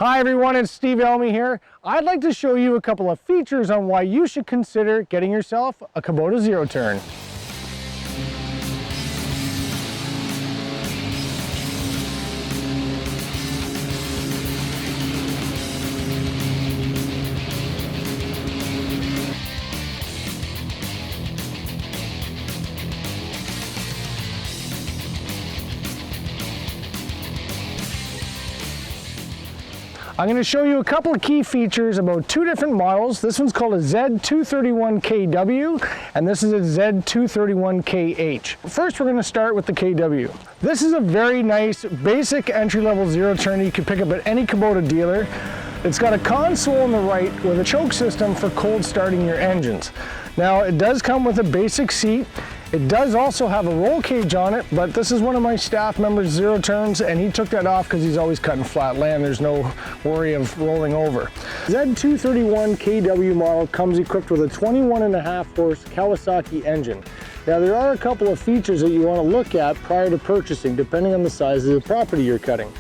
Hi everyone, it's Steve Elmy here. I'd like to show you a couple of features on why you should consider getting yourself a Kubota Zero Turn. I'm going to show you a couple of key features about two different models. This one's called a Z231KW and this is a Z231KH. First we're going to start with the KW. This is a very nice basic entry-level zero turn you can pick up at any Kubota dealer. It's got a console on the right with a choke system for cold starting your engines. Now it does come with a basic seat. It does also have a roll cage on it, but this is one of my staff members' zero turns and he took that off because he's always cutting flat land. There's no worry of rolling over. Z231KW model comes equipped with a 21.5 horse Kawasaki engine. Now there are a couple of features that you want to look at prior to purchasing depending on the size of the property you're cutting.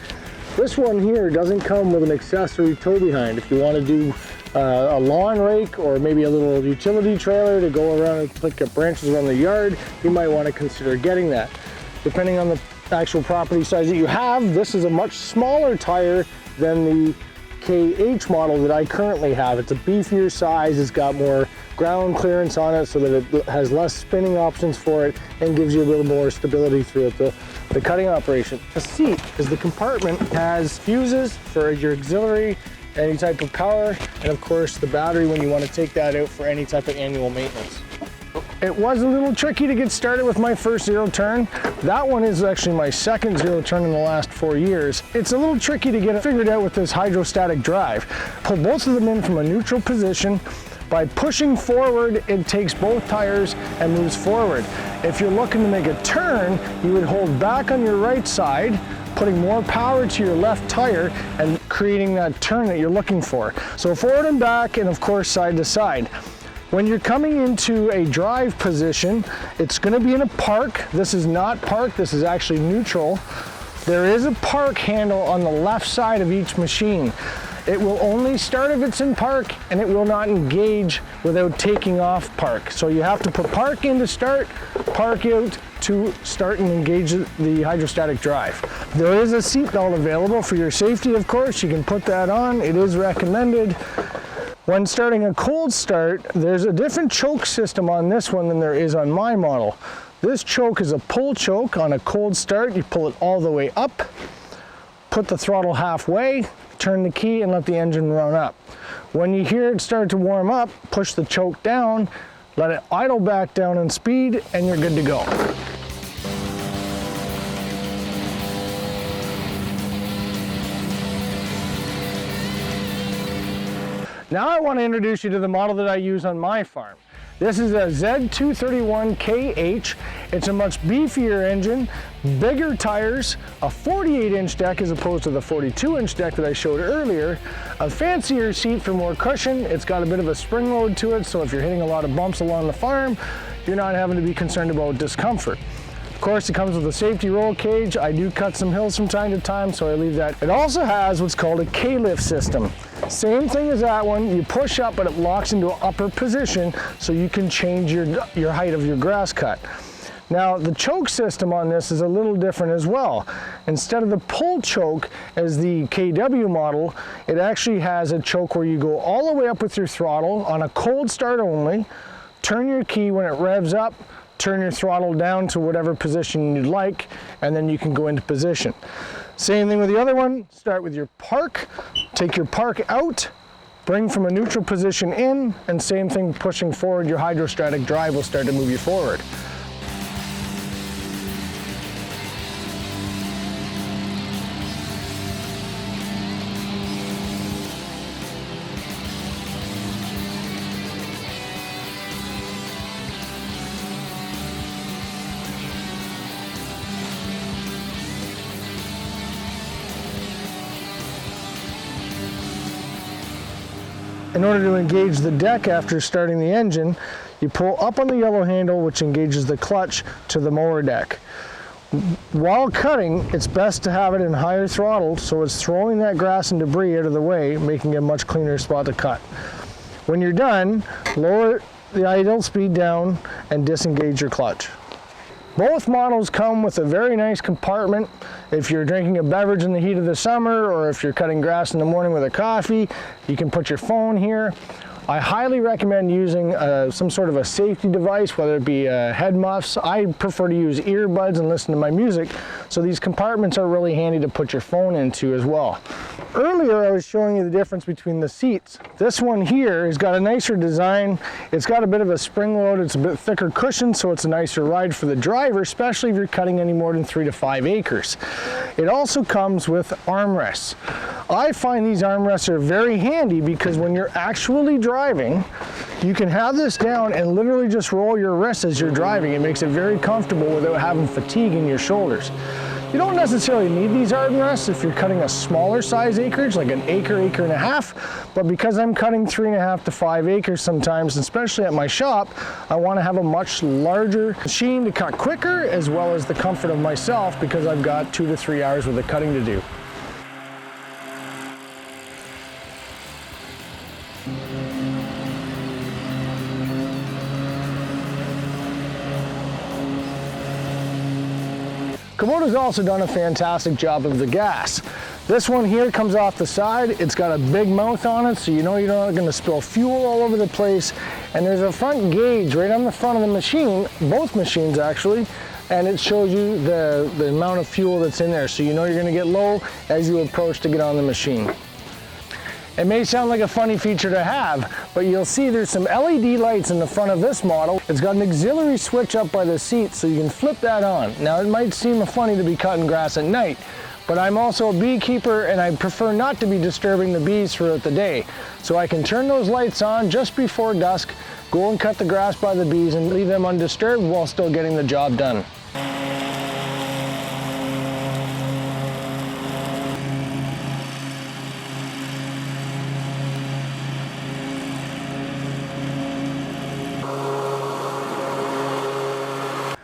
This one here doesn't come with an accessory tow behind. If you want to do a lawn rake or maybe a little utility trailer to go around and pick up branches around the yard, you might want to consider getting that. Depending on the actual property size that you have, this is a much smaller tire than the KH model that I currently have. It's a beefier size, it's got more ground clearance on it so that it has less spinning options for it and gives you a little more stability throughout the cutting operation. The seat is the compartment, has fuses for your auxiliary, any type of power, and of course the battery when you want to take that out for any type of annual maintenance. It was a little tricky to get started with my first zero turn. That one is actually my second zero turn in the last 4 years. It's a little tricky to get it figured out with this hydrostatic drive. Pull both of them in from a neutral position. By pushing forward, it takes both tires and moves forward. If you're looking to make a turn, you would hold back on your right side, putting more power to your left tire and creating that turn that you're looking for. So forward and back, and of course side to side. When you're coming into a drive position, it's going to be in a park. This is not park, this is actually neutral. There is a park handle on the left side of each machine. It will only start if it's in park and it will not engage without taking off park. So you have to put park in to start, park out to start and engage the hydrostatic drive. There is a seat belt available for your safety, of course. You can put that on. It is recommended. When starting a cold start, there's a different choke system on this one than there is on my model. This choke is a pull choke. On a cold start, you pull it all the way up, put the throttle halfway, turn the key and let the engine run up. When you hear it start to warm up, push the choke down, let it idle back down in speed, and you're good to go. Now I want to introduce you to the model that I use on my farm. This is a Z231KH. It's a much beefier engine, bigger tires, a 48-inch deck as opposed to the 42-inch deck that I showed earlier, a fancier seat for more cushion. It's got a bit of a spring load to it, so if you're hitting a lot of bumps along the farm, you're not having to be concerned about discomfort. Of course, it comes with a safety roll cage. I do cut some hills from time to time, so I leave that. It also has what's called a K-lift system. Same thing as that one, you push up, but it locks into an upper position so you can change your height of your grass cut. Now, the choke system on this is a little different as well. Instead of the pull choke as the KW model, it actually has a choke where you go all the way up with your throttle on a cold start only, turn your key when it revs up, turn your throttle down to whatever position you'd like, and then you can go into position. Same thing with the other one, start with your park, take your park out, bring from a neutral position in, and same thing pushing forward, your hydrostatic drive will start to move you forward. In order to engage the deck after starting the engine, you pull up on the yellow handle, which engages the clutch to the mower deck. While cutting, it's best to have it in higher throttle so it's throwing that grass and debris out of the way, making it a much cleaner spot to cut. When you're done, lower the idle speed down and disengage your clutch. Both models come with a very nice compartment. If you're drinking a beverage in the heat of the summer, or if you're cutting grass in the morning with a coffee, you can put your phone here. I highly recommend using some sort of a safety device, whether it be head muffs. I prefer to use earbuds and listen to my music, so these compartments are really handy to put your phone into as well. Earlier I was showing you the difference between the seats. This one here has got a nicer design. It's got a bit of a spring load, it's a bit thicker cushion, so it's a nicer ride for the driver, especially if you're cutting any more than 3 to 5 acres. It also comes with armrests. I find these armrests are very handy because when you're actually driving, you can have this down and literally just roll your wrists as you're driving. It makes it very comfortable without having fatigue in your shoulders. You don't necessarily need these armrests if you're cutting a smaller size acreage, like an acre, acre and a half, but because I'm cutting 3.5 to 5 acres sometimes, especially at my shop, I want to have a much larger machine to cut quicker, as well as the comfort of myself, because I've got 2 to 3 hours worth of cutting to do. Kubota's also done a fantastic job of the gas. This one here comes off the side. It's got a big mouth on it, so you know you're not going to spill fuel all over the place. And there's a front gauge right on the front of the machine, both machines actually, and it shows you the amount of fuel that's in there, so you know you're going to get low as you approach to get on the machine. It may sound like a funny feature to have, but you'll see there's some LED lights in the front of this model. It's got an auxiliary switch up by the seat, so you can flip that on. Now, it might seem funny to be cutting grass at night, but I'm also a beekeeper and I prefer not to be disturbing the bees throughout the day. So I can turn those lights on just before dusk, go and cut the grass by the bees and leave them undisturbed while still getting the job done.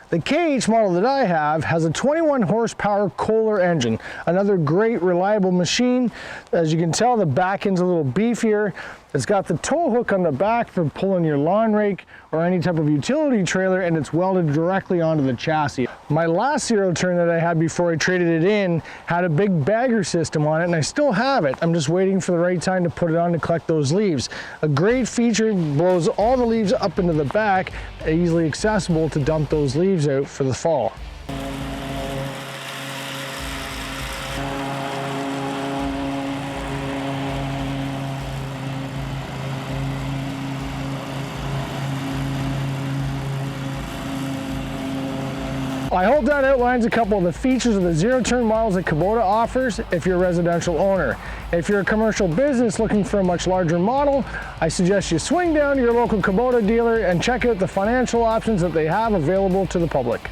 The KH model that I have has a 21 horsepower Kohler engine, another great reliable machine. As you can tell, the back end's a little beefier. It's got the tow hook on the back for pulling your lawn rake or any type of utility trailer, and it's welded directly onto the chassis. My last Zero Turn that I had before I traded it in had a big bagger system on it, and I still have it. I'm just waiting for the right time to put it on to collect those leaves. A great feature, blows all the leaves up into the back, easily accessible to dump those leaves out for the fall. I hope that outlines a couple of the features of the Zero Turn models that Kubota offers if you're a residential owner. If you're a commercial business looking for a much larger model, I suggest you swing down to your local Kubota dealer and check out the financial options that they have available to the public.